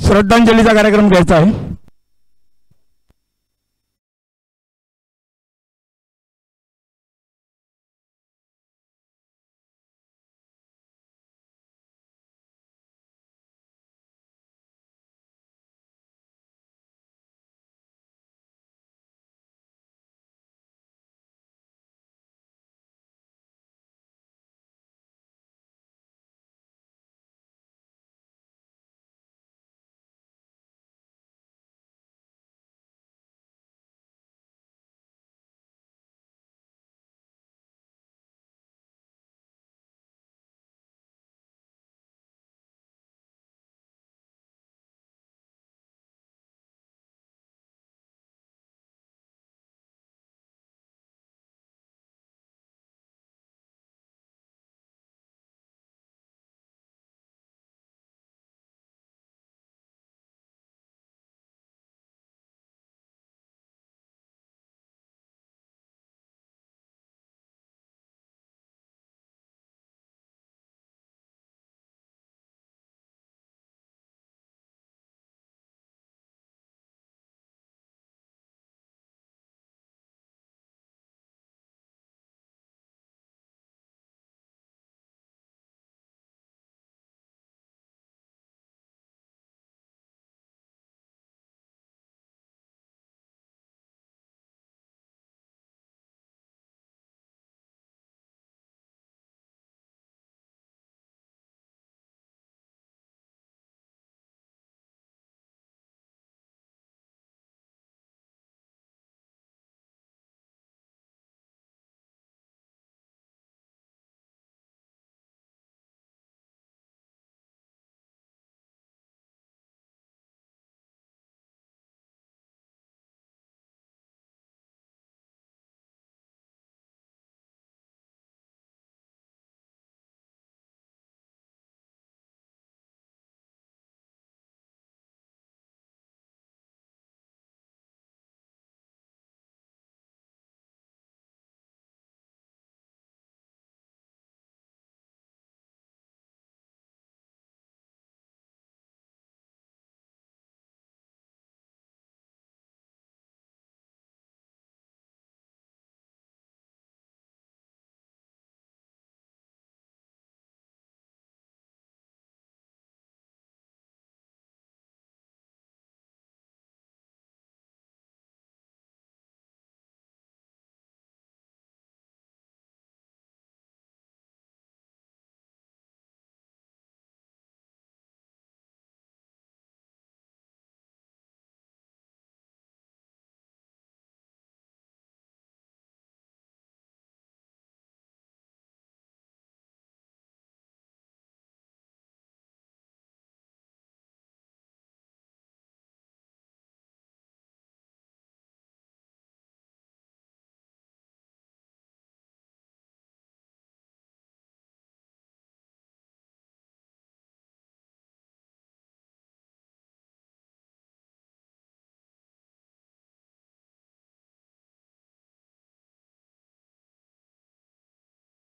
श्रद्धांजलीचा कार्यक्रम घ्यायचा आहे.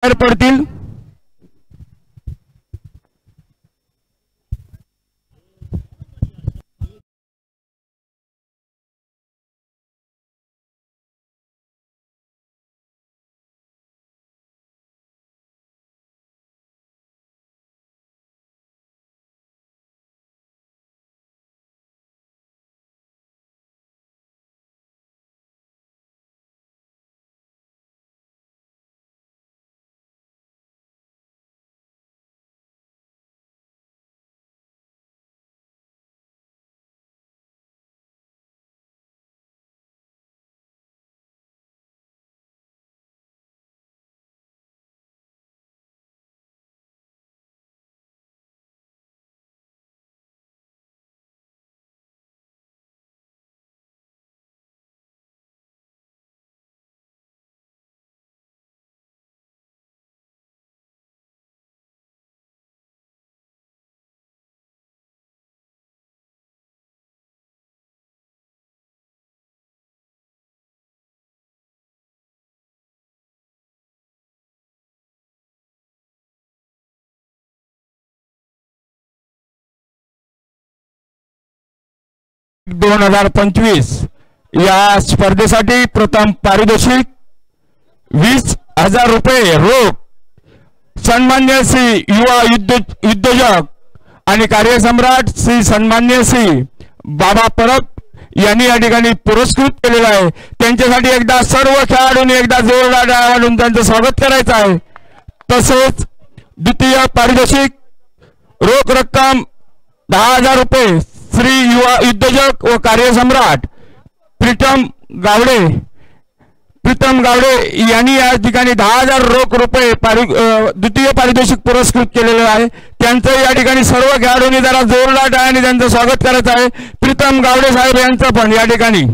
बाहेर पडतील. 2025 या स्पर्धेसाठी प्रथम पारितोषिक 20,000 रुपये रोख सन्मान्य श्री युवा उद्योजक आणि कार्यसम्राट श्री सन्मान्य श्री बाबा परब यांनी या ठिकाणी पुरस्कृत केलेला आहे। त्यांच्यासाठी एकदा सर्व खेळाडूंनी एकदा जोरदार टाळ्या वाजवून त्यांचं स्वागत करायचं आहे। तसेच द्वितीय पारितोषिक रोख रक्कम 10,000 रुपये श्री युवा उद्योजक व कार्यसम्राट प्रीतम गावडे यांनी या ठिकाणी 10,000 रोख रुपये द्वितीय पारितोषिक पुरस्कृत केलेले आहे। त्यांचं या ठिकाणी सर्व खेळाडूंनी जरा जोरदार टाळ्यांनी त्यांचं स्वागत करायचं आहे। प्रीतम गावडे साहेब यांचं पण या ठिकाणी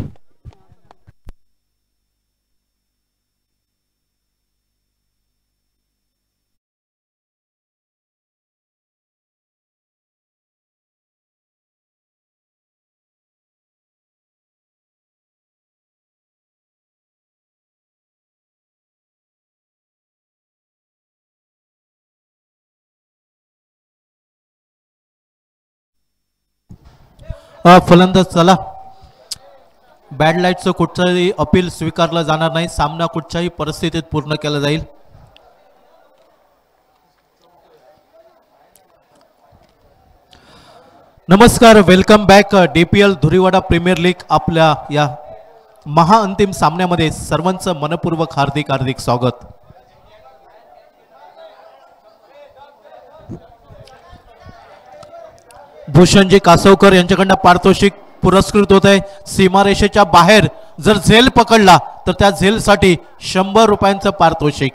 फलंदाज चला, बॅड लाईटचं कुठचंही अपील स्वीकारलं जाणार नाही। सामना कुठच्याही परिस्थितीत पूर्ण केला जाईल। नमस्कार, welcome back. DPL Dhuriwada premier league आपल्या या महाअंतिम सामन्यामध्ये सर्वांचं मनपूर्वक हार्दिक हार्दिक स्वागत। भूषणजी कासवकर यांच्याकडनं पारितोषिक पुरस्कृत होत आहे। सीमारेषेच्या बाहेर जर झेल पकडला तर त्या झेलसाठी 100 रुपयांचं पारितोषिक।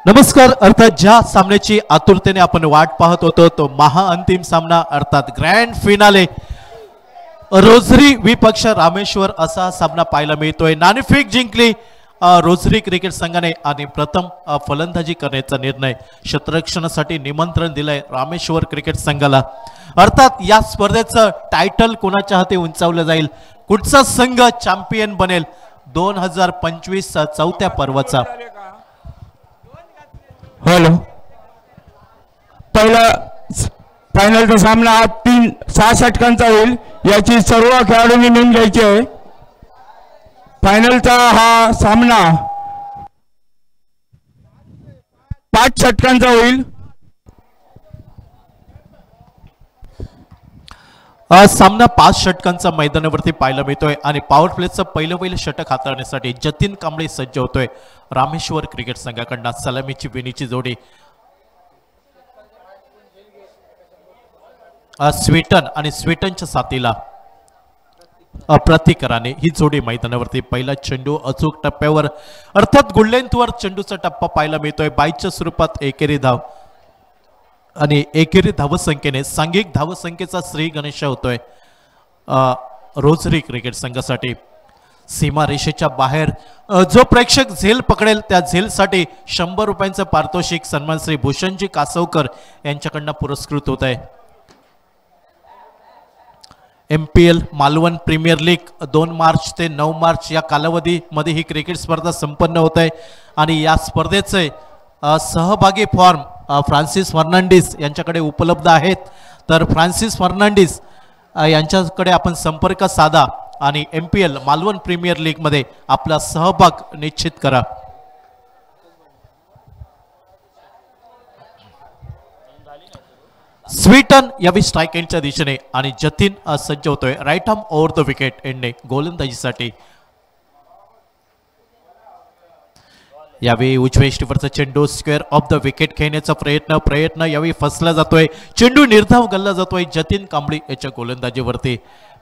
नमस्कार, अर्थात ज्या सामन्याची आतुरतेने आपण वाट पाहत होतो तो महाअंतिम सामना अर्थात ग्रँड फिनाले रोझरी विपक्ष रामेश्वर असा सामना पाहायला मिळतोय। नाणेफेक जिंकली रोझरी क्रिकेट संघाने आणि प्रथम फलंदाजी करण्याचा निर्णय क्षेत्ररक्षणासाठी निमंत्रण दिलंय रामेश्वर क्रिकेट संघाला। अर्थात या स्पर्धेचं टायटल कोणाच्या हाती उंचावलं जाईल, कुठचा संघ चॅम्पियन बनेल 2025 चौथ्या पर्वाचा। हॅलो, पहिला फायनलचा सामना 6 षटकांचा होईल, याची सर्व खेळाडूंनी नोंद घ्यायची आहे। फायनलचा हा सामना 5 षटकांचा होईल। सामना 5 षटकांचा मैदानावरती पाहायला मिळतोय आणि पॉवर प्लेचं पहिलं षटक हाताळण्यासाठी जतीन कांबळे सज्ज होतोय रामेश्वर क्रिकेट संघाकडनं। सलामीची विनीची जोडी स्वीटन आणि स्वीटनच्या साथीला प्रतिकराने ही जोडी मैदानावरती। पहिला चेंडू अचूक टप्प्यावर अर्थात गुडलेंथवर चेंडूचा टप्पा पाहायला मिळतोय। 22च्या स्वरूपात एकेरी धाव आणि एकेरी धावसंख्येने सांघिक धावसंख्येचा श्री गणेश होतोय रोझरी क्रिकेट संघासाठी। सीमारेषेच्या बाहेर जो प्रेक्षक झेल पकडेल त्या झेलसाठी 100 रुपयांचं पारितोषिक सन्मान श्री भूषणजी कासवकर यांच्याकडनं पुरस्कृत होत आहे। MPL Malvan premier league 2 March ते 9 मार्च या कालावधीमध्ये ही क्रिकेट स्पर्धा संपन्न होत आहे आणि या स्पर्धेचे सहभागी फॉर्म फ्रान्सिस फर्नांडिस यांच्याकडे उपलब्ध आहेत। तर फ्रान्सिस फर्नांडिस यांच्याकडे आपण संपर्क साधा आणि MPL मालवण प्रीमियर लीग मध्ये आपला सहभाग निश्चित करा। स्वीटन यावेळी स्ट्राइक एंडच्या दिशेने आणि जतीन सज्ज होतोय right arm over the wicket एंडने गोलंदाजीसाठी। यावेळी उजव्या इष्टीवरचा चेंडू स्क्वेअर ऑफ द विकेट खेळण्याचा प्रयत्न यावेळी फसला जातोय। चेंडू निर्धाव गल्ला जातोय जतीन कांबळे याच्या गोलंदाजीवरती।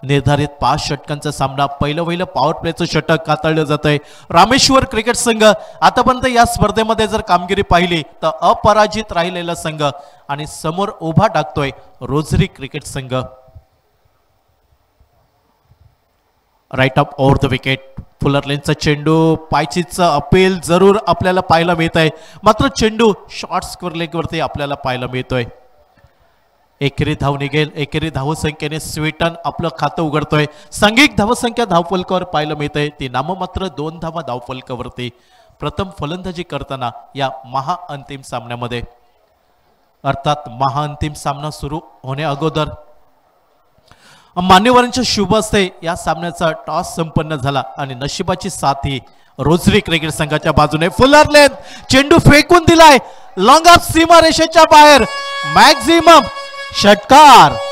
निर्धारित 5 षटकांचा सामना पहिलं पॉवर प्लेचं षटक हाताळलं जात आहे. रामेश्वर क्रिकेट संघ आतापर्यंत या स्पर्धेमध्ये जर कामगिरी पाहिली तर अपराजित राहिलेला संघ आणि समोर उभा टाकतोय रोझरी क्रिकेट संघ. Right up over the wicket. फुलरलेनचा चेंडू, पायचीचा अपील जरूर आपल्याला पाहायला मिळत आहे, मात्र चेंडू शॉर्ट स्क्वेअर लेगवरती आपल्याला पाहायला मिळतोय. एकेरी धाव निघेल. एकेरी धावसंख्येने स्वीटन आपलं खातं उघडतोय. सांघिक धावसंख्या धावफलकावर पाहायला मिळते ती नाममात्र 2 धावा धावफलकावरती. प्रथम फलंदाजी करताना या महाअंतिम सामन्यामध्ये, अर्थात महाअंतिम सामना सुरू होण्या अगोदर मान्यवरांच्या शुभ हस्ते या सामन्याचा टॉस संपन्न झाला आणि नशिबाची साथ ही रोझरी क्रिकेट संघाच्या बाजूने. फुलरलेन चेंडू फेकून दिलाय लॉंग ऑफ सीमारेषेच्या बाहेर. मॅक्झिमम षटकार.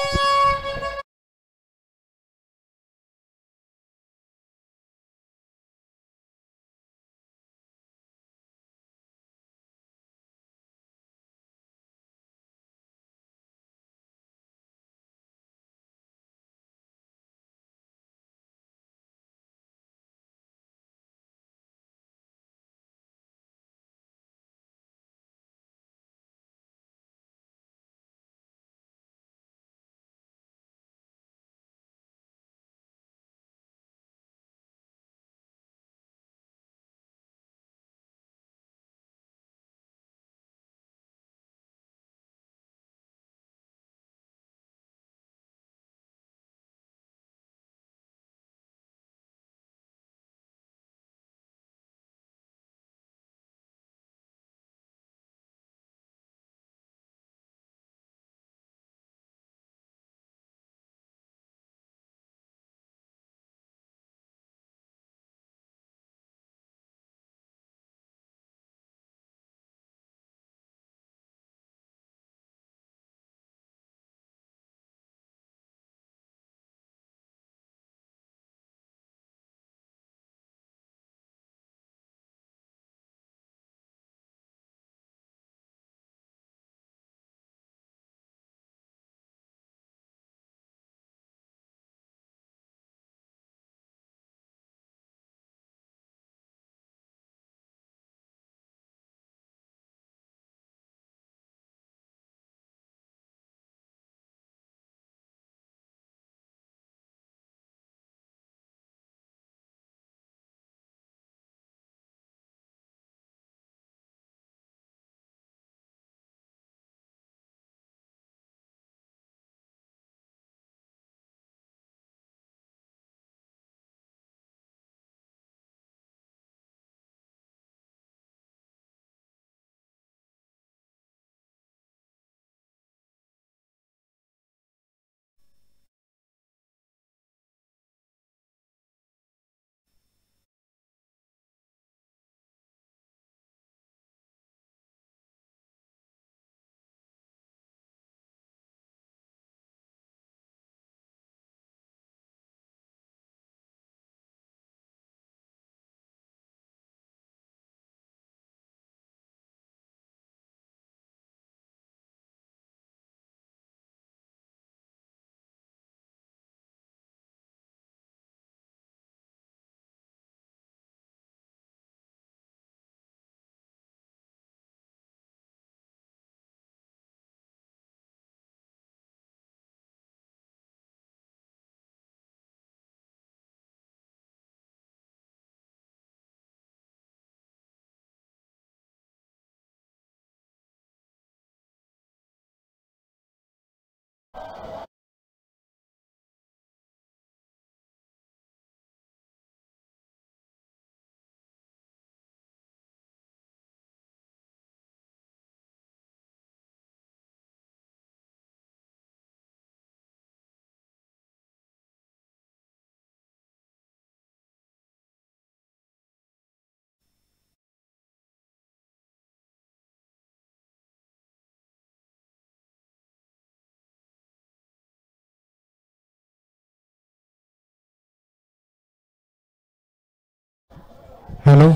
हॅलो,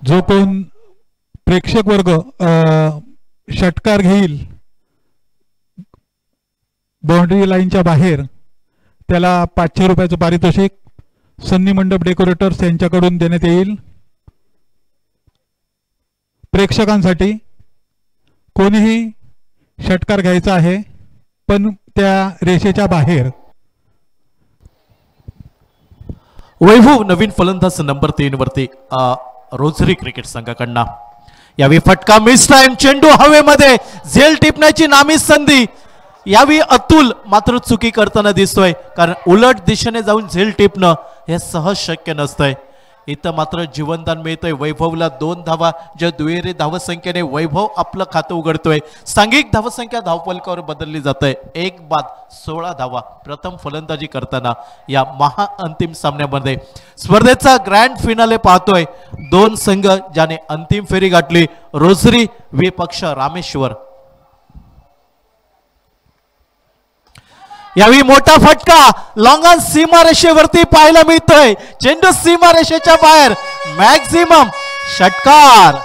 जो कोण प्रेक्षक वर्ग षटकार घेईल बाउंड्री लाईनच्या बाहेर त्याला 500 रुपयाचं पारितोषिक सन्नी मंडप डेकोरेटर्स यांच्याकडून देण्यात येईल. प्रेक्षकांसाठी कोणीही षटकार घ्यायचा आहे, पण त्या रेषेच्या बाहेर. वैभव नवीन फलंदाज नंबर 3 वरती रोझरी क्रिकेट संघाकडनं. यावेळी फटका मिस टाइम, चेंडू हवेमध्ये, झेल टिपण्याची नामी संधी. यावेळी अतुल मात्र चुकी करताना दिसतोय, कारण उलट दिशेने जाऊन झेल टिपणं हे सहज शक्य नसतंय. इथं मात्र जीवनदान मिळतंय वैभवला 2 धावा, ज्या दुहेरी धावसंख्येने वैभव आपलं खातं उघडतोय. सांघिक धावसंख्या धावफलकावर बदलली जाते. 1 बाद 16 धावा प्रथम फलंदाजी करताना या महाअंतिम सामन्यामध्ये स्पर्धेचा ग्रँड फिनाले पाहतोय. 2 संघ ज्याने अंतिम फेरी गाठली, रोझरी विपक्ष रामेश्वर. यावेळी मोठा फटका लॉंगॉन सीमारेषेवरती पाहायला मिळतोय. चेंडू सीमारेषेच्या बाहेर, मॅक्झिमम षटकार.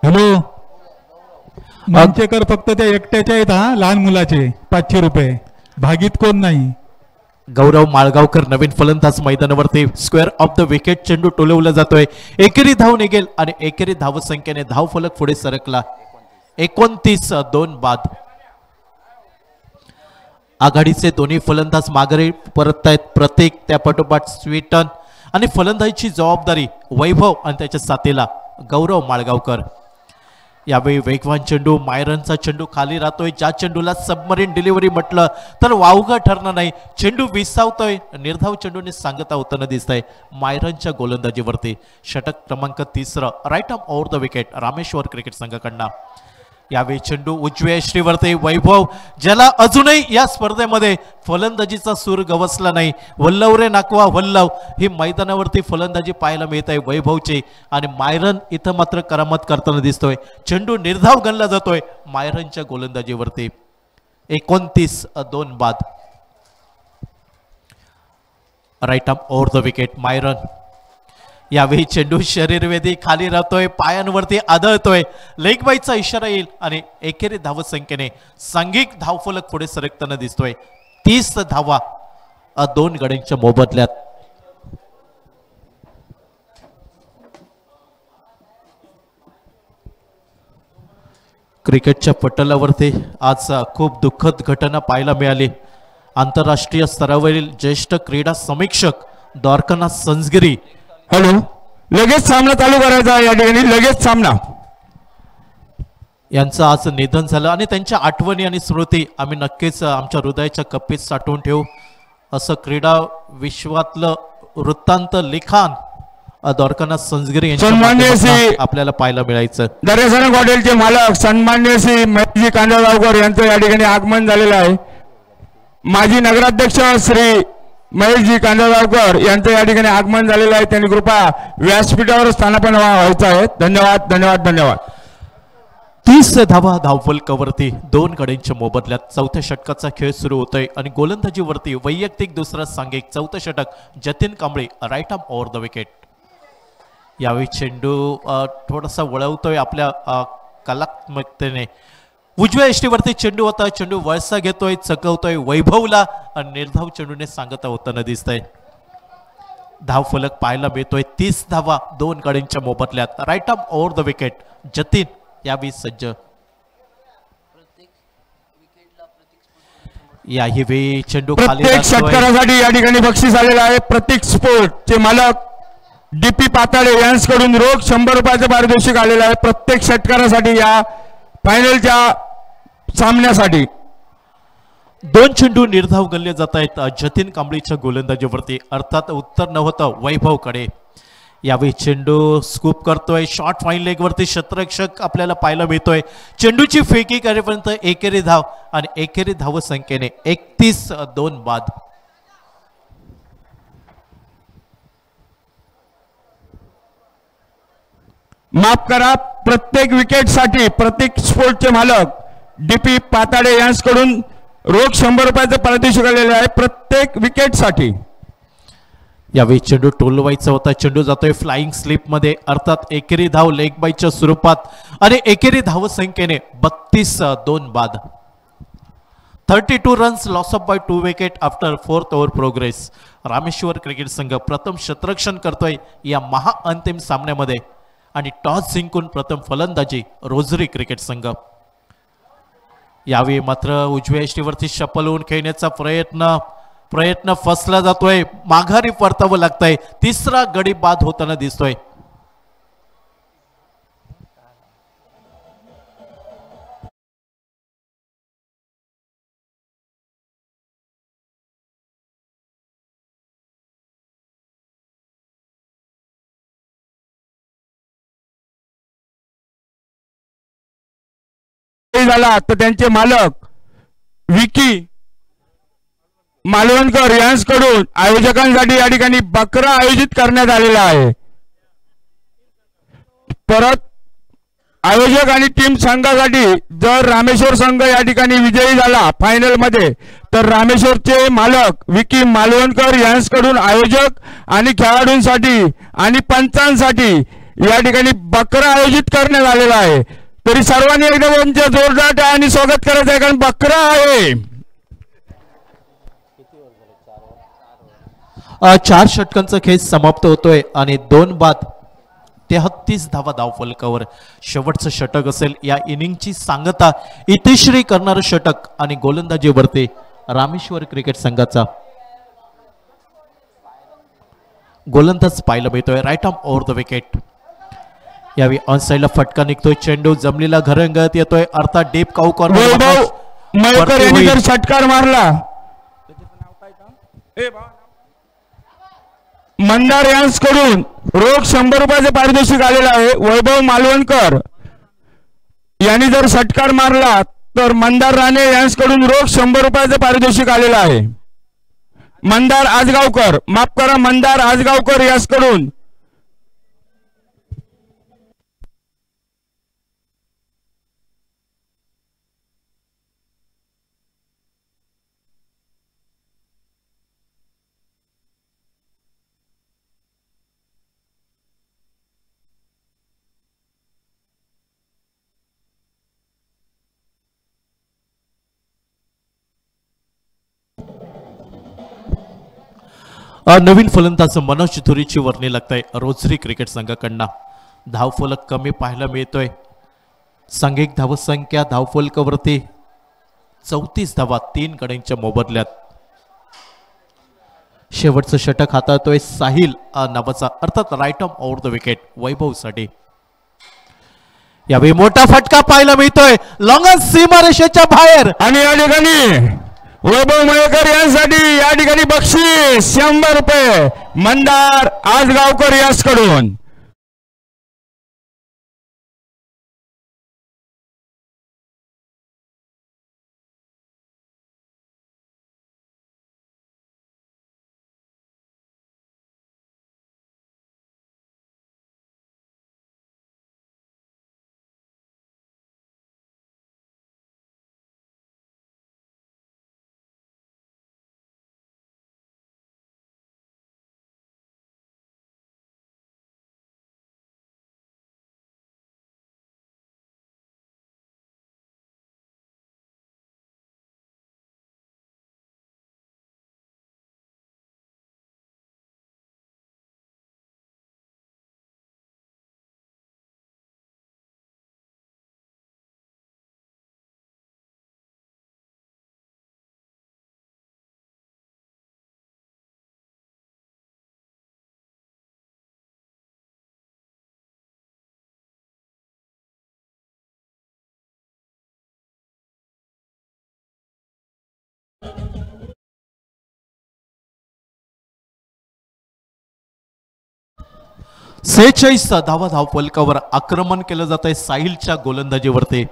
हॅलो, मंचेकर फक्त त्या एकट्याच्या आहेत हा, लहान मुलाचे 500 रुपये, भागीत कोण नाही. गौरव माळगावकर नवीन फलंदाज मैदानावरती. स्क्वेअर ऑफ द विकेट चेंडू टोलवला जातोय. एकेरी धाव निघेल आणि एकेरी धावसंख्येने धावफलक पुढे सरकला. 29 2 बाद. आघाडीचे दोन्ही फलंदाज माघारी परततायत. प्रत्येक त्या पाठोपाठ स्वीटन आणि फलंदाजीची जबाबदारी वैभव आणि त्याच्या साथीला गौरव माळगावकर. यावेळी वेगवान चेंडू, मायरनचा चेंडू खाली राहतोय. ज्या चेंडूला सबमरीन डिलिव्हरी म्हटलं तर वावगा ठरणार नाही. चेंडू विसावतोय. निर्धाव चेंडूने सांगता होताना दिसतंय मायरनच्या गोलंदाजीवरती. षटक क्रमांक 3 right arm over the wicket Rameshwar cricket संघाकडनं. यावेळी चेंडू उजव्या यष्टीवरती वैभव, ज्याला अजूनही या स्पर्धेमध्ये फलंदाजीचा सूर गवसला नाही. वल्लव रे नाकवा वल्लव ही मैदानावरती फलंदाजी पाहायला मिळत आहे वैभवची. आणि मायरन इथं मात्र करामत करताना दिसतोय. चेंडू निर्धाव गणला जातोय मायरनच्या गोलंदाजीवरती. 29 2 बाद. Right arm over the wicket मायरन. यावेळी चेंडू शरीरवेदी खाली राहतोय, पायांवरती आदळतोय. लेग बाईचा इशारा येईल आणि एकेरी धावसंख्येने सांघिक धावफलक पुढे सरकताना दिसतोय. 30 धावा 2 गड्यांच्या मोबदल्यात. क्रिकेटच्या पटलावरती आज खूप दुःखद घटना पाहायला मिळाली. आंतरराष्ट्रीय स्तरावरील ज्येष्ठ क्रीडा समीक्षक द्वारकानाथ संजगिरी हॅलो, लगेच सामना चालू करायचा आहे. या ठिकाणी लगेच सामना. यांचं आज निधन झालं आणि त्यांच्या आठवणी आणि स्मृती आम्ही नक्कीच आमच्या हृदयाच्या कप्पीत साठवून ठेवू. असं क्रीडा विश्वातलं वृत्तांत लिखाण द्वारकानाथ संजगिरी यांच्या आपल्याला पाहायला मिळायचं. दर्यासनक हॉटेलचे मालक सन्मान्य श्री महेशजी कांदळगावकर यांचं या ठिकाणी आगमन झालेलं आहे. माजी नगराध्यक्ष श्री महेशजी कांदळगावकर यांचं या ठिकाणी आगमन झालेलं आहे. त्यांनी कृपा व्यासपीठावर स्थानापन्न व्हायचं आहे. धन्यवाद धन्यवाद धन्यवाद. 30 धावा धावफलकावरती 2 गड्यांच्या मोबदल्यात चौथ्या षटकाचा खेळ सुरू होतोय आणि गोलंदाजीवरती वैयक्तिक दुसरं सांघिक चौथं षटक Jatin Kamble right arm over the wicket. यावेळी चेंडू थोडासा वळवतोय आपल्या कलात्मकतेने. उजव्या यष्टीवरती चेंडू होता. चेंडू वळसा घेतोय, चकवतोय वैभवला आणि निर्धाव चेंडूने सांगता होताना दिसतंय. धावफलक पाहायला मिळतोय. 30 धावा 2 गड्यांच्या मोबदल्यात right arm over the wicket. Jatin यावेळी सज्ज. याही वेळी चेंडू खाली प्रत्येक षटकारासाठी या ठिकाणी बक्षीस आलेलं आहे. प्रत्येक स्पोर्टचे मालक डीपी पाताळे यांच्याकडून रोख 100 रुपयाचे पारितोषिक आलेलं आहे. प्रत्येक षटकारासाठी या फायनलच्या सामन्यासाठी 2 चेंडू निर्धाव गणले जात आहेत जतीन कांबळेच्या गोलंदाजीवरती. अर्थात उत्तर नव्हतं वैभवकडे. यावेळी चेंडू स्कूप करतोय. शॉर्ट फाईन लेग वरती क्षेत्ररक्षक आपल्याला पाहायला मिळतोय. चेंडूची फेकी करेपर्यंत एकेरी धाव आणि एकेरी धाव संख्येने 31-2 बाद. माफ करा, प्रत्येक विकेटसाठी प्रत्येक स्पोर्टचे मालक डीपी पाताळे यांच्याकडून रोख 100 रुपयाचे पारितोषिक आलेले आहे. प्रत्येक विकेटसाठी. यावेळी चेंडू टोलवायचा होता. चेंडू जातोय फ्लाइंग स्लिप मध्ये. अर्थात एकेरी धाव लेग बायच्या स्वरूपात आणि एकेरी धाव संख्येने 32-2 बाद. 32 runs loss of by 2 wicket after 4th over progress. Rameshwar cricket संघ प्रथम क्षेत्ररक्षण करतोय या महाअंतिम सामन्यामध्ये आणि टॉस जिंकून प्रथम फलंदाजी रोझरी क्रिकेट संघ. यावेळी मात्र उजव्या यष्टीवरती शपलवून खेळण्याचा प्रयत्न फसला जातोय. माघारी परतावं लागतंय. तिसरा गडी बाद होताना दिसतोय. झाला तर त्यांचे मालक विकी मालवणकर यांच्याकडून आयोजकांसाठी या ठिकाणी बकरा आयोजित करण्यात आलेला आहे. परत आयोजक आणि टीम संघासाठी जर रामेश्वर संघ या ठिकाणी विजयी झाला फायनल मध्ये तर रामेश्वरचे मालक विकी मालवणकर यांच्याकडून आयोजक आणि खेळाडूंसाठी आणि पंचांसाठी या ठिकाणी बकरा आयोजित करण्यात आलेला आहे. तरी सर्वांनी एकदम त्यांच्या जोरदार टाळ्यांनी स्वागत करायचं आहे, कारण बकरा आहे. 4 षटकांचा खेळ समाप्त होतोय आणि 2 बाद 33 धावा धावफलकावर. शेवटचं षटक असेल या इनिंगची सांगता इतिश्री करणारं षटक आणि गोलंदाजीवरती रामेश्वर क्रिकेट संघाचा गोलंदाज पाहायला मिळतोय right arm over the wicket. यावेळी ऑन साइडला फटका निघतोय. चेंडू जमलेला घरंगत येतोय. अर्थात डीप काऊ कॉर्नर मयकर यांनी जर षटकार मारला मंदार यांच्याकडून रोख 100 रुपयाचे पारितोषिक आलेलं आहे. वैभव मालवणकर यांनी जर षटकार मारला तर मंदार राणे यांच्याकडून रोख 100 रुपयाचे पारितोषिक आलेलं आहे. मंदार आजगावकर, माफ करा, मंदार आजगावकर यांच्याकडून नवीन फलंदाज मनोज धुरीची वर्णी लागत आहे रोझरी क्रिकेट संघाकडनं. धावफलक कमी पाहायला मिळतोय. सांघिक धावसंख्या धावफलकावरती 34 धावा 3 गड्यांच्या मोबदल्यात. शेवटचं षटक हाताळतोय साहिल नावाचा, अर्थात right arm over the wicket वैभवसाठी. यावेळी मोठा फटका पाहायला मिळतोय लॉंगन सीमारेषेच्या बाहेर. आणि या ठिकाणी वैभव मयेकर यांसाठी या ठिकाणी बक्षीस 100 रुपये मंदार आजगावकर यासकडून. सेहेचाळीस धावा धावफलकावर आक्रमण केलं जात आहे साहिलच्या गोलंदाजीवरती.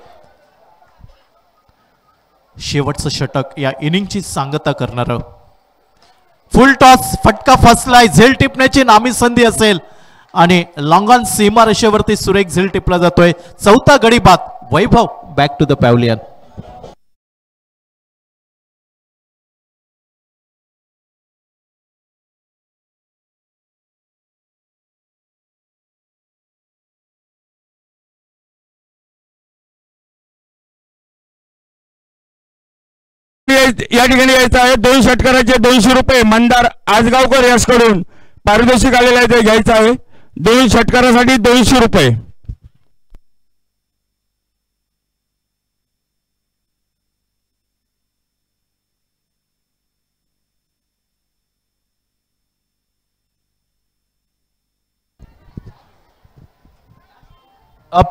शेवटचं षटक या इनिंगची सांगता करणार. फुल टॉस फटका फसलाय, झेल टिपण्याची नामी संधी असेल आणि लॉंगॉन सीमारेषेवरती सुरेख झेल टिपला जातोय. चौथा गडी बाद. वैभव बॅक टू द पॅव्हलियन. या ठिकाणी यायचं आहे 2 षटकाराचे 200 रुपये मंदार आजगावकर यासकडून पारितोषिक आलेलं आहे, ते घ्यायचं आहे. 2 षटकारासाठी 200 रुपये.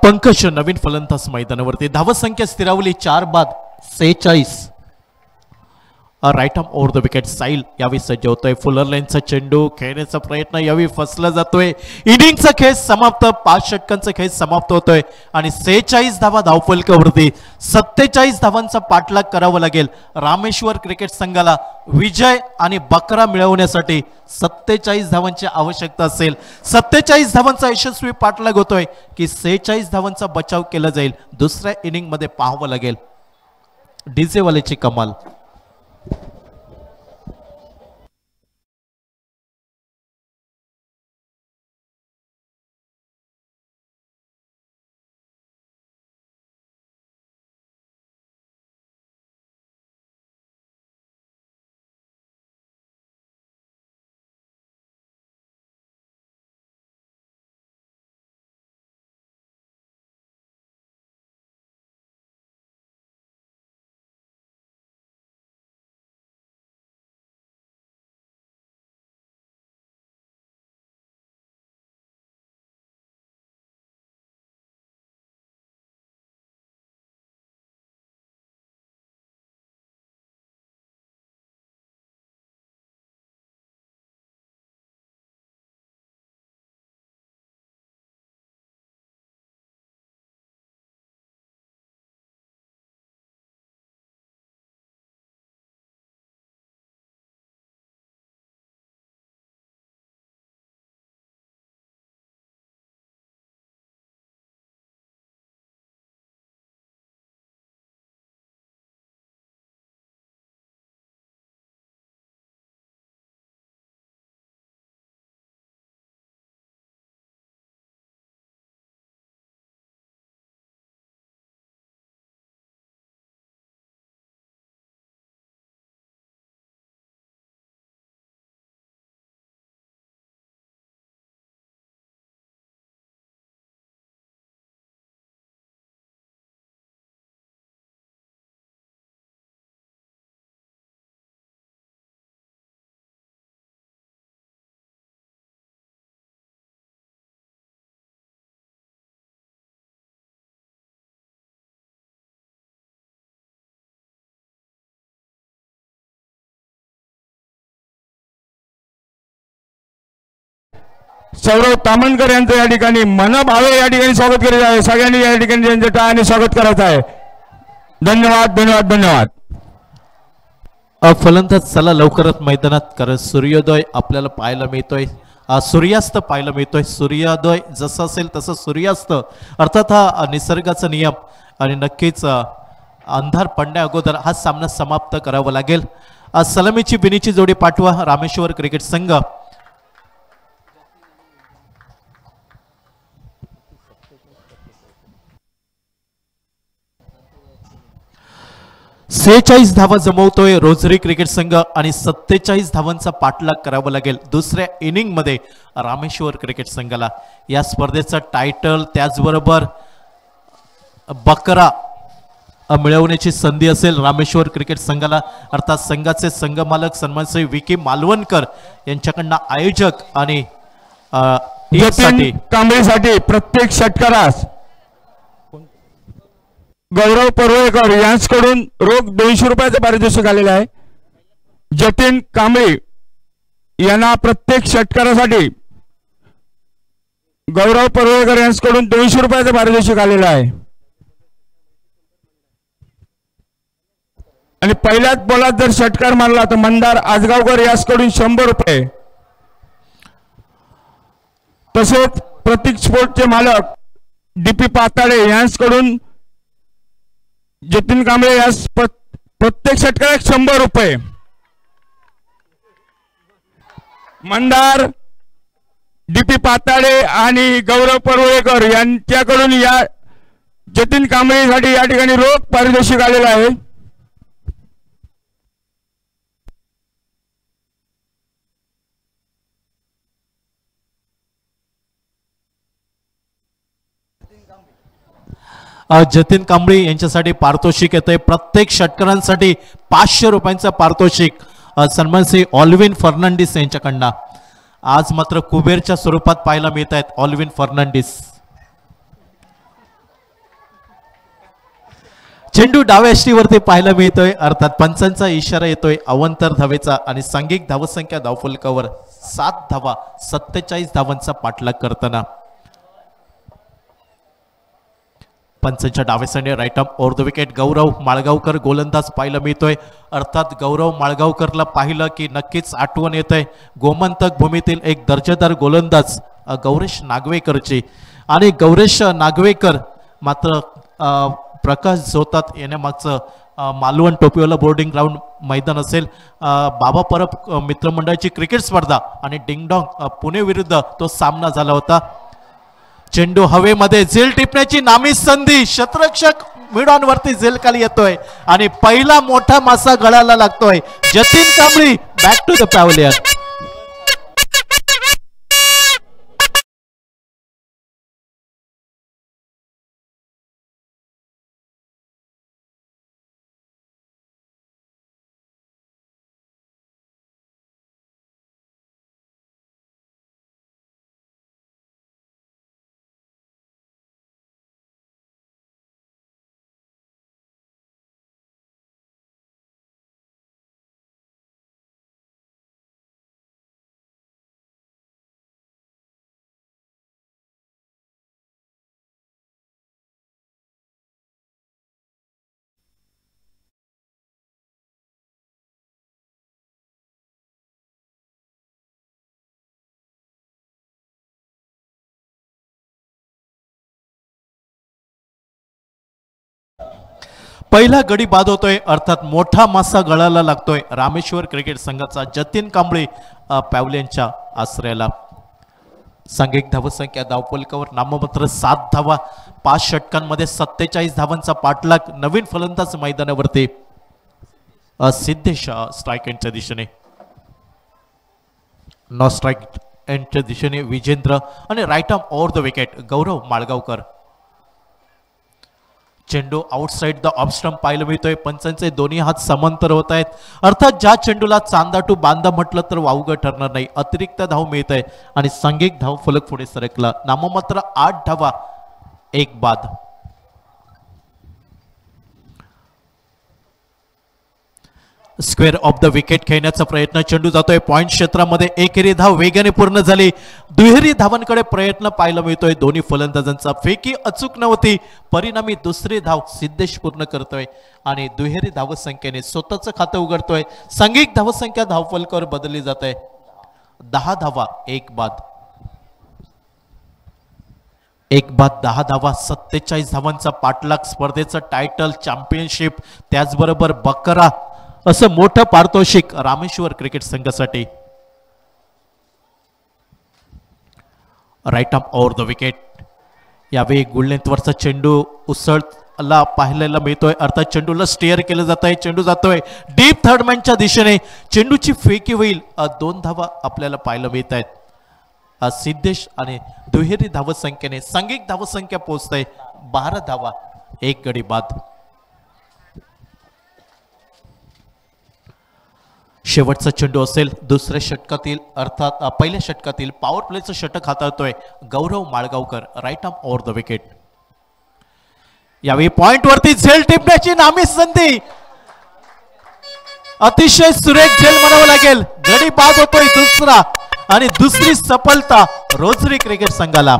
पंकज नवीन फलंदाज मैदानावरती. धावसंख्या स्थिरावली 4 बाद 46. Right arm over the wicket Sahil यावेळी सज्ज होतोय. फुलर लाईनचा चेंडू खेळण्याचा प्रयत्न यावेळी फसला जातोय. इनिंगचा खेळ समाप्त. 5 षटकांचा खेळ समाप्त होतोय आणि 46 धावा धावफलकावरती 47 धावांचा पाठलाग करावा लागेल रामेश्वर क्रिकेट संघाला. विजय आणि बकरा मिळवण्यासाठी 47 धावांची आवश्यकता असेल. 47 धावांचा यशस्वी पाठलाग होतोय की 46 धावांचा बचाव केला जाईल. दुसऱ्या इनिंग मध्ये पाहावं लागेल. डीजे वालेची कमाल. सौरव तामणकर यांचं या ठिकाणी मनभावे या ठिकाणी स्वागत करायचं आहे. सगळ्यांनी या ठिकाणी त्यांच्या टाळ्याने स्वागत करायचं आहे. धन्यवाद धन्यवाद धन्यवाद. फलंदाज चला लवकरच मैदानात, कारण सूर्योदय आपल्याला पाहायला मिळतोय, सूर्यास्त पाहायला मिळतोय. सूर्योदय जसं असेल तसं सूर्यास्त, अर्थात हा निसर्गाचा नियम, आणि नक्कीच अंधार पडण्या अगोदर हा सामना समाप्त करावा लागेल. सलामीची बिनीची जोडी पाठवा रामेश्वर क्रिकेट संघ. सेहेचाळीस धावा जमवतोय रोजरी क्रिकेट संघ आणि 47 धावांचा पाठलाग करावा लागेल दुसऱ्या इनिंग मध्ये रामेश्वर क्रिकेट संघाला. या स्पर्धेचं टायटल त्याचबरोबर बकरा मिळवण्याची संधी असेल रामेश्वर क्रिकेट संघाला. अर्थात संघाचे संघमालक सन्मानश्री विकी मालवणकर यांच्याकडनं आयोजक आणि टीमसाठी कांबळीसाठी प्रत्येक षटकारास गौरव परुळेकर यांच्याकडून रोख 200 रुपयाचं पारितोषिक आलेलं आहे. जतीन कांबळी यांना प्रत्येक षटकारासाठी गौरव परुळेकर यांच्याकडून 200 रुपयाचं पारितोषिक आलेलं आहे. आणि पहिल्याच बॉलात जर षटकार मारला तर मंदार आजगावकर यांच्याकडून 100 रुपये. तसेच प्रतीक स्पोर्टचे मालक डीपी पाताळे यांच्याकडून जतीन कांबळे यास प्रत्येक षटकारात 100 रुपये. मंदार, डीपी पाताळे आणि गौरव परुळेकर यांच्याकडून या जतीन कांबळेसाठी या ठिकाणी रोख पारितोषिक आलेलं आहे. जतीन कांबळी यांच्यासाठी पारितोषिक येतंय. प्रत्येक षटकारांसाठी 500 रुपयांचं पारितोषिक सन्मानश्री ऑल्विन फर्नांडिस यांच्याकडनं. आज मात्र कुबेरच्या स्वरूपात पाहायला मिळत आहेत ऑल्विन फर्नांडिस. चेंडू डाव्या यष्टीवरती पाहायला मिळतोय, अर्थात पंचांचा इशारा येतोय अवंतर धावेचा, आणि सांघिक धावसंख्या धावफलकावर 7 धावा 47 धावांचा पाठलाग करताना पंचांच्या डावेसाने right arm over the wicket Gaurav Malgaonkar गोलंदाज पाहायला मिळतोय. अर्थात गौरव माळगावकरला पाहिलं की नक्कीच आठवण येतंय गोमंतक भूमीतील एक दर्जेदार गोलंदाज गौरेश नागवेकरची. आणि गौरेश नागवेकर मात्र प्रकाश जोतात येण्यामागचं मालवण टोपीवाला बोर्डिंग ग्राउंड मैदान असेल, बाबा परब मित्रमंडळाची क्रिकेट स्पर्धा आणि डिंगडॉंग पुणे विरुद्ध तो सामना झाला होता. चेंडू हवेमध्ये झेल टिपण्याची नामी संधी, शतरक्षक मिडॉन वरती झेल खाली येतोय आणि पहिला मोठा मासा गळाला लागतोय. Jatin Kambli back to the pavilion. पहिला गडी बाद होतोय, अर्थात मोठा मासा गळाला लागतोय रामेश्वर क्रिकेट संघाचा. जतीन कांबळे पॅव्हलियनच्या आश्रयाला. सांघिक धावसंख्या धावफलकावर नाममात्र 7 धावा 5 षटकांमध्ये 47 धावांचा पाठलाग. नवीन फलंदाज मैदानावरती सिद्धेश स्ट्राईक एंडच्या दिशेने, नो स्ट्राईक एंडच्या दिशेने विजेंद्र आणि right arm over the wicket Gaurav Malgaonkar. चेंडू आउटसाइड द ऑफ स्टंप पाहायला मिळतोय. पंचांचे दोन्ही हात समांतर होत आहेत. अर्थात ज्या चेंडूला चांदाटू बांधा म्हटलं तर वावगं ठरणार नाही. अतिरिक्त धाव मिळत आहे आणि सांघिक धाव फलक पुढे सरकला. नाममात्र 8 धावा 1 बाद. स्क्वेअर ऑफ द विकेट खेळण्याचा प्रयत्न, चेंडू जातोय पॉइंट क्षेत्रामध्ये, एकेरी धाव वेगाने पूर्ण झाली, दुहेरी धावांकडे प्रयत्न पाहायला मिळतोय. दोन्ही फलंदाजांचा फेकी अचूक नव्हती, परिणामी दुसरी धाव सिद्धेश पूर्ण करतोय आणि दुहेरी धावसंख्येने स्वतःचं खातं उघडतोय. सांघिक धावसंख्या धावफलकावर बदलली जात आहे. 10 धावा 1 बाद, 10 धावा, 47 धावांचा पाठलाग, स्पर्धेचं टायटल, चॅम्पियनशिप, त्याचबरोबर बकरा असं मोठं पारितोषिक रामेश्वर क्रिकेट संघासाठी. Right arm over the wicket. यावेळी गुळलेंथवरचा चेंडू उसळला पाहायला मिळतोय, अर्थात चेंडूला स्टेअर केलं जात आहे. चेंडू जातोय डीप थर्डमॅनच्या दिशेने, चेंडूची फेकी होईल. 2 धावा आपल्याला पाहायला मिळत आहेत. सिद्धेश आणि दुहेरी धावसंख्येने सांघिक धावसंख्या पोहोचते 12 धावा 1 गडी बाद. शेवटचा चेंडू असेल दुसऱ्या षटकातील, अर्थात पहिल्या षटकातील पॉवर प्लेचं षटक हाताळतोय Gaurav Malgaonkar. Right arm over the wicket. यावेळी पॉइंट वरती झेल टिपण्याची नामी संधी, अतिशय सुरेख झेल म्हणावं लागेल. गडी बाद होतोय दुसरा आणि दुसरी सफलता रोजरी क्रिकेट संघाला.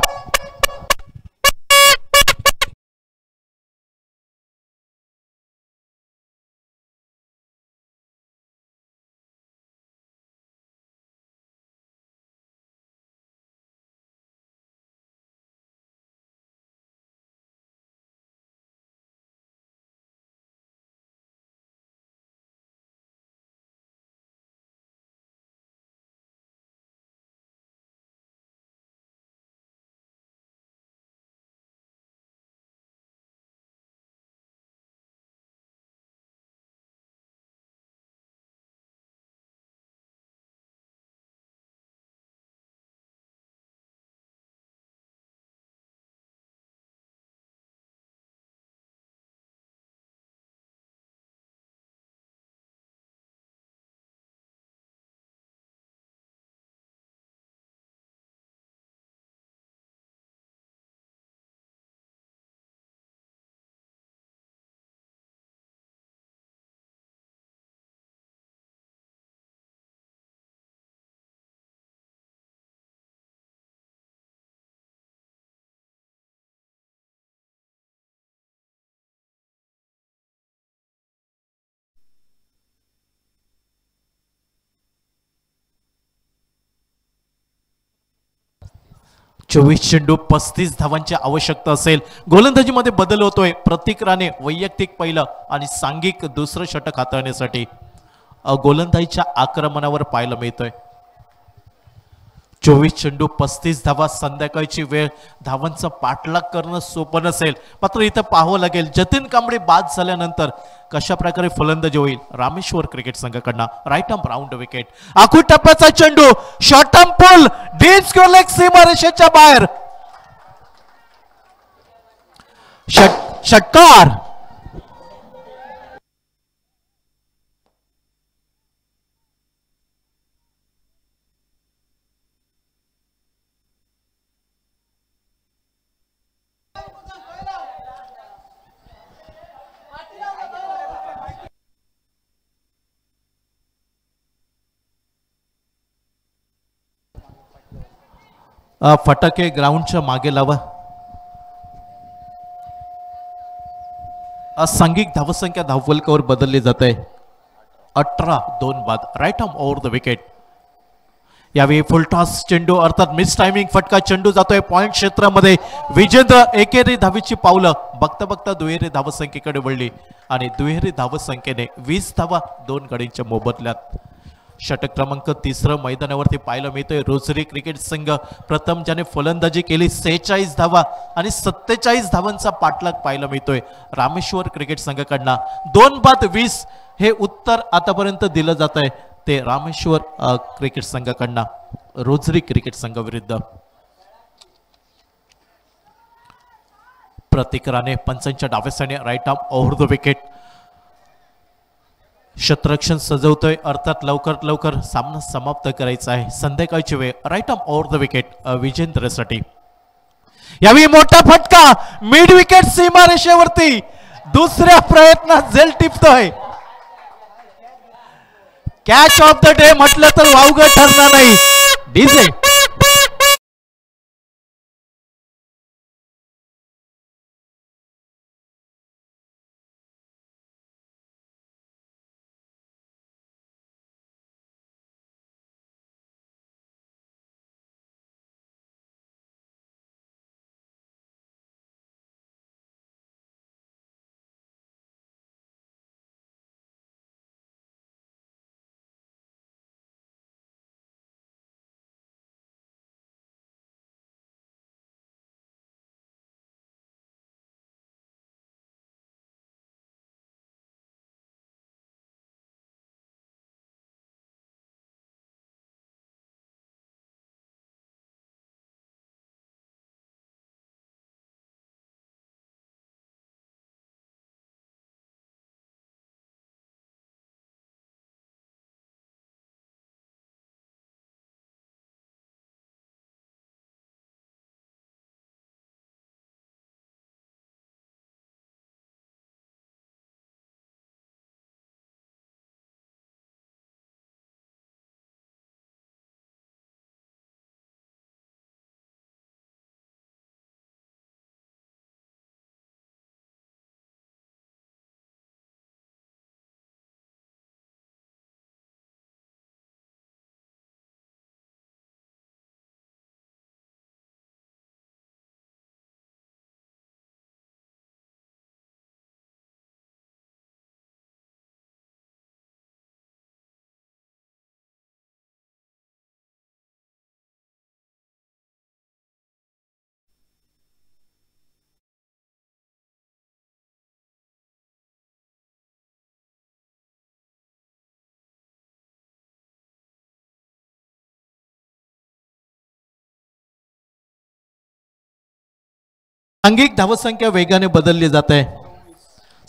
चोवीस चेंडू 35 धावांची आवश्यकता असेल. गोलंदाजीमध्ये बदल होतोय. प्रतीक राणे वैयक्तिक पहिलं आणि सांघिक दुसरं षटक हाताळण्यासाठी गोलंदाजीच्या आक्रमणावर पाहायला मिळतोय. 24 चेंडू 35 धावा, संध्याकाळची वेळ, धावांचा पाठलाग करणं सोपं नसेल. मात्र इथं पाहावं लागेल जतीन कांबळे बाद झाल्यानंतर कशा प्रकारे फलंदाजी होईल रामेश्वर क्रिकेट संघाकडनं. Right arm round wicket. आखू टप्प्याचा चेंडू, short arm pull, deep square leg सीमारेषेच्या बाहेर. षटकार. फटाके ग्राउंडच्या मागे लावा. सांघिक धावसंख्या धावफलकावर बदलली जात आहे. 18-2 बाद. Right arm over the wicket. यावेळी फुलटॉस चेंडू, अर्थात मिस टायमिंग फटका, चेंडू जातोय पॉइंट क्षेत्रामध्ये. विजेंद्र एकेरी धावीची पावलं बघता बघता दुहेरी धावसंख्येकडे वळली आणि दुहेरी धावसंख्येने 20 धावा 2 गडींच्या मोबदल्यात. षटक क्रमांक 3 मैदानावरती पाहायला मिळतोय. रोजरी क्रिकेट संघ प्रथम ज्याने फलंदाजी केली 46 धावा आणि 47 धावांचा पाठलाग पाहायला मिळतोय रामेश्वर क्रिकेट संघाकडनं. 2 बाद 20 हे उत्तर आतापर्यंत दिलं जात आहे ते रामेश्वर क्रिकेट संघाकडनं रोजरी क्रिकेट संघाविरुद्ध. प्रतीक राणे पंचांच्या डाव्यासाने right arm over the wicket. क्षेत्ररक्षण सजवतोय, अर्थात लवकरात लवकर सामना समाप्त करायचा आहे. संध्याकाळची वेळ. Right arm over the wicket विजेंद्रसाठी. यावेळी मोठा फटका मिड विकेट सीमारेषेवरती. दुसऱ्या प्रयत्नात झेल टिपतोय. कॅच ऑफ द डे म्हटलं तर वावगं ठरणार नाही. डीजे सांघिक धावसंख्या वेगाने बदलली जात आहे.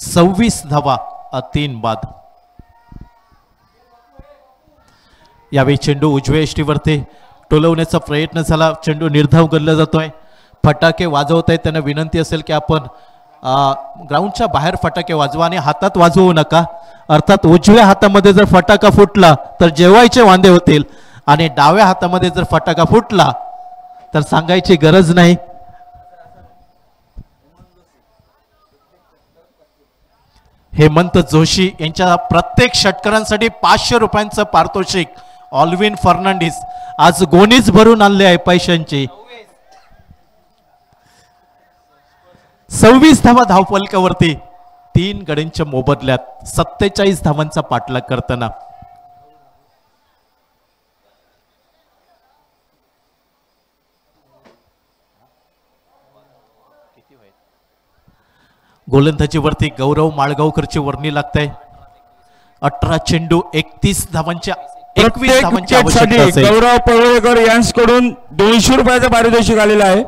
26 धावा 3 बाद. यावेळी चेंडू उजव्या यष्टीवरती टोलवण्याचा प्रयत्न झाला. चेंडू निर्धाव गल्ला जातोय. फटाके वाजवत आहेत. त्यांना विनंती असेल की आपण ग्राउंडच्या बाहेर फटाके वाजवा आणि हातात वाजवू नका. अर्थात उजव्या हातामध्ये जर फटाका फुटला तर जेवायचे वांदे होतील आणि डाव्या हातामध्ये जर फटाका फुटला तर सांगायची गरज नाही. हेमंत जोशी यांच्या प्रत्येक षटकारांसाठी 500 रुपयांचं पारितोषिक. ऑल्विन फर्नांडिस आज गोणीच भरून आणले आहे पैशांची. 26 धावा धावफलकावरती 3 गड्यांच्या मोबदल्यात 47 धावांचा पाठलाग करताना गोलंदाजीवरती गौरव माळगावकरची वर्णी लागते. 18 चेंडू 31 धावांच्या 21 धावांच्या आवश्यकता असेल. गौरव पवळेकर यांच्याकडून 200 रुपयाचं पारितोषिक आलेलं आहे.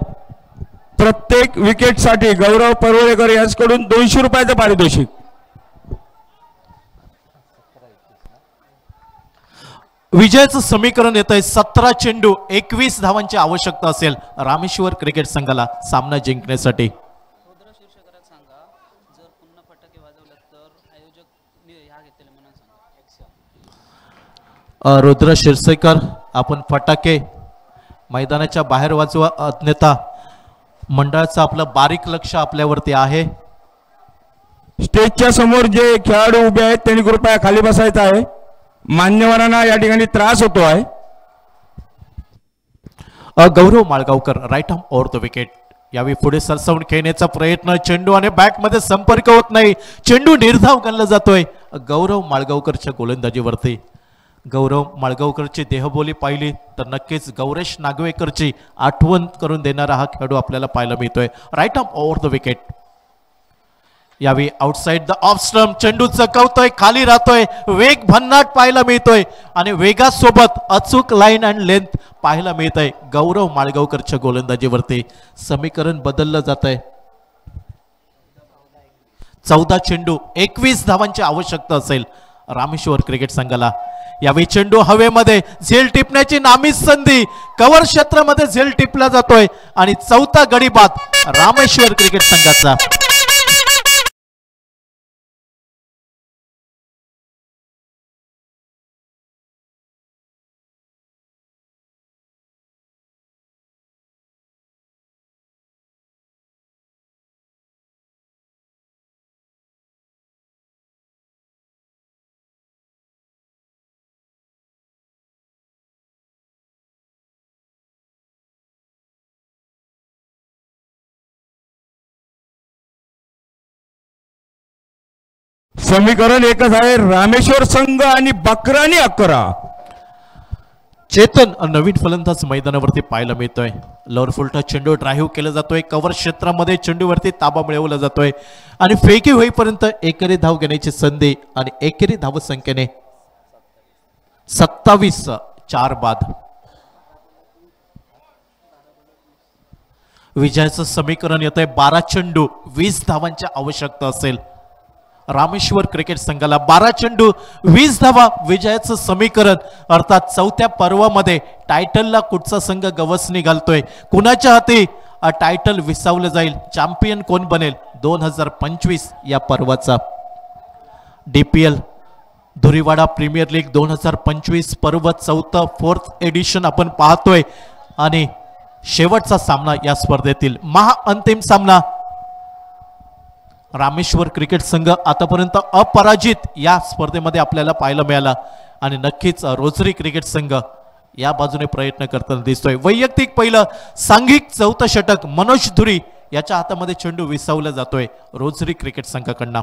प्रत्येक विकेटसाठी गौरव पवळेकर यांच्याकडून 200 रुपयाचं पारितोषिक. विजयाचं समीकरण येत आहे. 17 चेंडू 21 धावांची आवश्यकता असेल रामेश्वर क्रिकेट संघाला सामना जिंकण्यासाठी. रुद्र शिरसेकर आपण फटाके मैदानाच्या बाहेर वाजवा. अन्यथा मंडळाचं आपलं बारीक लक्ष आपल्यावरती आहे. स्टेजच्या समोर जे खेळाडू उभे आहेत त्यांनी कृपया खाली बसायचं आहे. मान्यवरांना या ठिकाणी त्रास होतो आहे. Gaurav Malgaonkar right arm over the wicket. यावेळी पुढे सरसावून खेळण्याचा प्रयत्न. चेंडू आणि बॅट मध्ये संपर्क होत नाही. चेंडू निर्धाव गणला जातोय. गौरव माळगावकरच्या गोलंदाजीवरती. गौरव माळगावकरची देहबोली पाहिली तर नक्कीच गौरेश नागवेकरची आठवण करून देणारा हा खेळाडू आपल्याला पाहायला मिळतोय. Right arm over the wicket. यावेळी आउटसाइड द ऑफ स्टंप चेंडू चकवतोय. खाली राहतोय. वेग भन्नाट पाहायला मिळतोय आणि वेगासोबत अचूक लाईन अँड लेंथ पाहायला मिळतंय. गौरव माळगावकरच्या गोलंदाजीवरती समीकरण बदललं जात आहे. 14 चेंडू 21 धावांची आवश्यकता असेल रामेश्वर क्रिकेट संघाला. यावेळी चेंडू हवेमध्ये झेल टिपण्याची नामी संधी. कव्हर क्षेत्रामध्ये झेल टिपला जातोय आणि 4था गडी बाद रामेश्वर क्रिकेट संघाचा. समीकरण एकच आहे, रामेश्वर संघ आणि बकरानी 11. चेतन नवीन फलंदाज मैदानावरती पाहायला मिळतोय. लवर फुलटा चेंडू ड्राईव्ह केला जातोय, कव्हर क्षेत्रामध्ये चेंडूवरती ताबा मिळवला जातोय आणि फेकी होईपर्यंत एकेरी धाव घेण्याची संधी आणि एकेरी धाव संख्येने 27 4 बाद. विजयाचं समीकरण येत आहे 12 चेंडू 20 धावांची आवश्यकता असेल. रामेश्वर क्रिकेट संघाला 12 चेंडू 20 धावा विजयाचं समीकरण. अर्थात चौथ्या पर्वामध्ये टायटलला कुठचा संघ गवसणी घालतोय, कुणाच्या हाती टायटल विसावलं जाईल, चॅम्पियन कोण बनेल 2025 या पर्वाचा. DPL धुरीवाडा प्रीमियर लीग 2025 पर्व 4th एडिशन आपण पाहतोय आणि शेवटचा सामना या स्पर्धेतील महाअंतिम सामना. रामेश्वर क्रिकेट संघ आतापर्यंत अपराजित या स्पर्धेमध्ये आपल्याला पाहायला मिळाला आणि नक्कीच रोजरी क्रिकेट संघ या बाजूने प्रयत्न करताना दिसतोय. वैयक्तिक पहिलं सांघिक चौथं षटक मनोज धुरी याच्या हातामध्ये चेंडू विसावला जातोय रोजरी क्रिकेट संघाकडनं.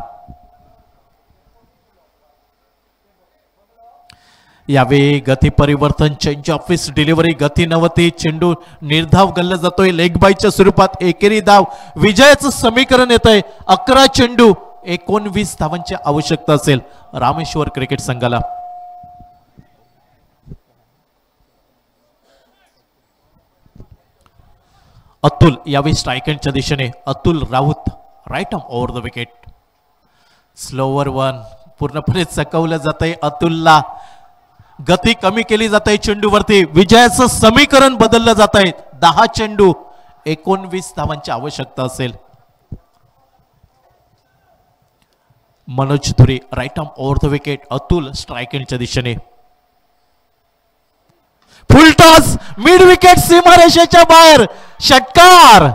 यावेळी गती परिवर्तन, चेंज ऑफिस डिलिव्हरी, गती नव्हती, चेंडू निर्धाव गल्ला जातोय लेग बायच्या स्वरूपात एकेरी धाव. विजयाचं समीकरण येत आहे 11 चेंडू 19 धावांची आवश्यकता असेल रामेश्वर क्रिकेट संघाला. अतुल यावेळी स्ट्रायकरच्या दिशेने, Atul Raut right arm over the wicket. Slower one पूर्णपणे चकवलं जात आहे. अतुलला गती कमी केली जाते चेंडूवरती. विजयाचं समीकरण बदललं जात आहे 10 चेंडू 19 धावांची आवश्यकता असेल. Manoj Dhuri right arm over the wicket. Atul स्ट्रायकरच्या दिशेने, फुलटॉस मिड विकेट सीमारेषेच्या बाहेर, षटकार.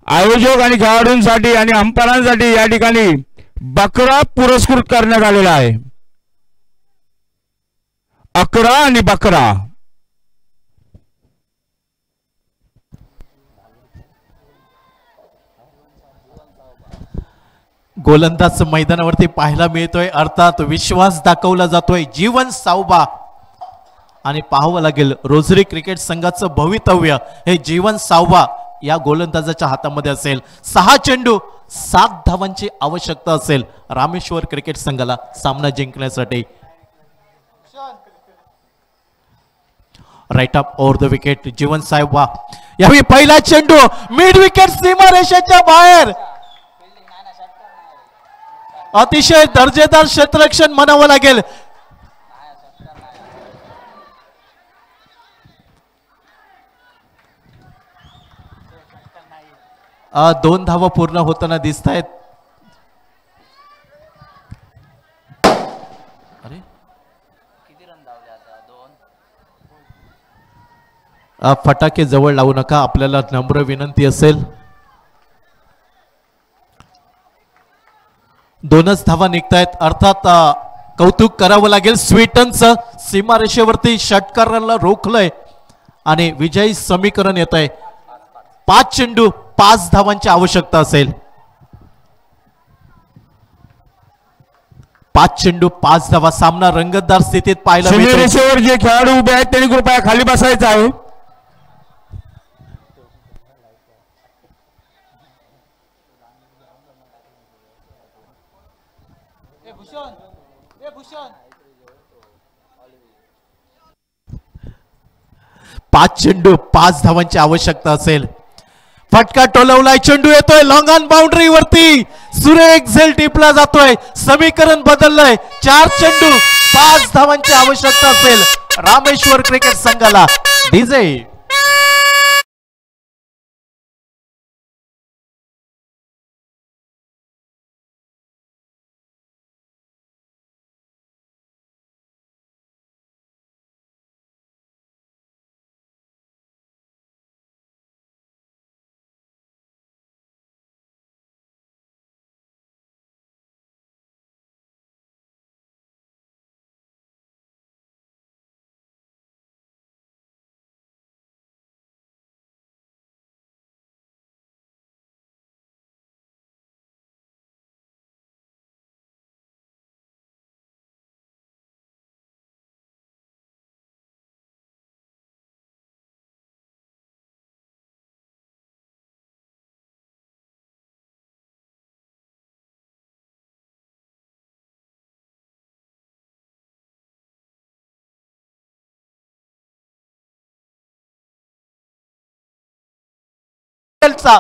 आयोजक आणि खेळाडूंसाठी आणि अंपायरांसाठी या ठिकाणी बकरा पुरस्कृत करण्यात आलेला आहे. 11 आणि 12. गोलंदाज मैदानावरती पाहायला मिळतोय, अर्थात विश्वास दाखवला जातोय जीवन सावबा. आणि पाहावं लागेल रोझरी क्रिकेट संघाचं भवितव्य हे जीवन सावबा या गोलंदाजाच्या हातामध्ये असेल. 6 चेंडू 7 धावांची आवश्यकता असेल रामेश्वर क्रिकेट संघाला सामना जिंकण्यासाठी. Right up over the wicket Jeevan Sawba. यावेळी पहिला चेंडू मिड विकेट सीमारेषेच्या बाहेर. अतिशय दर्जेदार क्षेत्ररक्षण म्हणावं लागेल. दोन धावा पूर्ण होताना दिसत आहेत. अरे फटाके जवळ लावू नका, आपल्याला नम्र विनंती असेल. 2च धावा निघतायत, अर्थात कौतुक करावं लागेल स्वीटनचं. सीमारेषेवरती षटकाराला रोखलंय आणि विजयी समीकरण येत आहे. 5 चेंडू 5 धावांची आवश्यकता असेल. 5 चेंडू 5 धावा. सामना रंगतदार स्थितीत पाहायला मिळतो. सीमारेषेवर जे खेळाडू उभे आहेत त्यांनी कृपया खाली बसायचं आहे. पाच चेंडू 5 धावांची आवश्यकता असेल. फटका टोलवलाय, चेंडू येतोय लॉंग ऑन बाउंड्री वरती. सुरेख झेल टिपला जातोय. समीकरण बदललंय. 4 चेंडू 5 धावांची आवश्यकता असेल रामेश्वर क्रिकेट संघाला. डीजे चा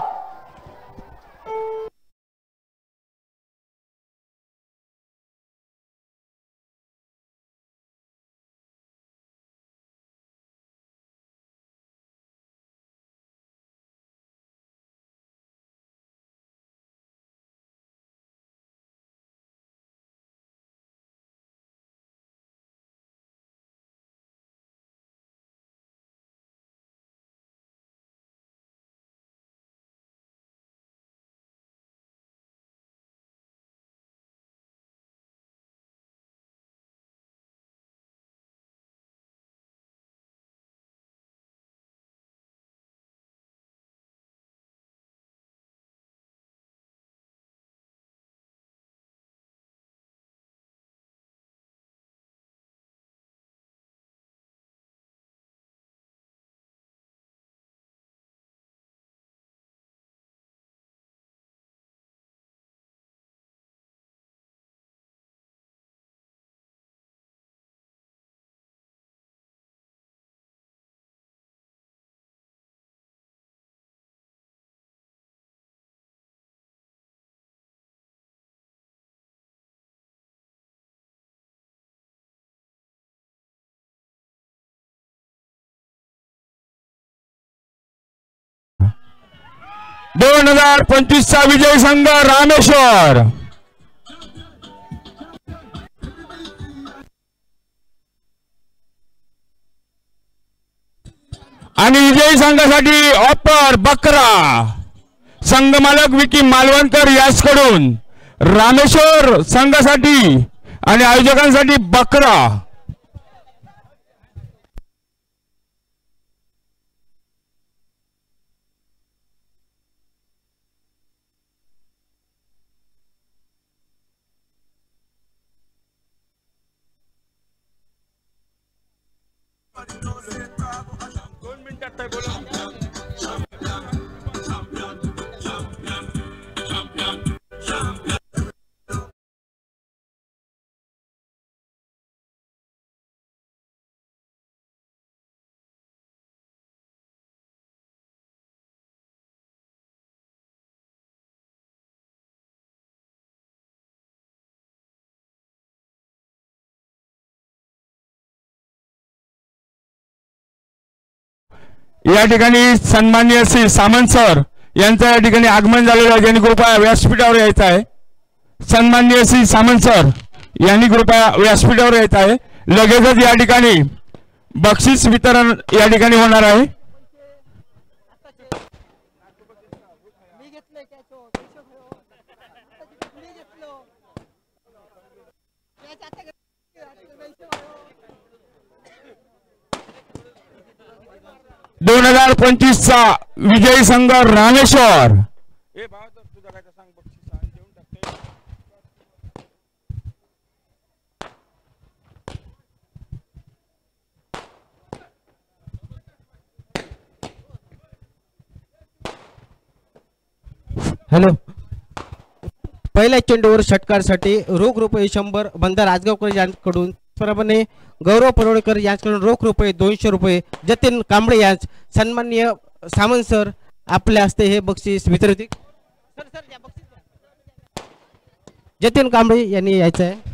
चा विजय संघ रामेश्वर. आणि विजयी संघासाठी ऑफर बकरा. संघमालक विकी मालवणकर याचकडून रामेश्वर संघासाठी आणि आयोजकांसाठी बकरा. या ठिकाणी सन्माननीय श्री सामंत सर यांचं या ठिकाणी आगमन झालेलं आहे, ज्यांनी कृपया व्यासपीठावर यायचं आहे। सन्माननीय श्री सामंत सर यांनी कृपया व्यासपीठावर यायचं आहे। लगेचच या ठिकाणी बक्षीस वितरण या ठिकाणी होणार आहे। दोन 2025 चा विजयी संघ रामेश्वर। हॅलो, पहिल्या चेंडूवर षटकारसाठी रोख रुपये 100 बंदा राजगावकर यांच्याकडून, त्याचप्रमाणे गौरव परोळकर यांच्याकडून रोख रुपये 200 रुपये, जतीन कांबळे यांच सन्माननीय सामंत सर आपल्या हस्ते हे बक्षीस वितरित। जतीन कांबळे यांनी यायचं आहे।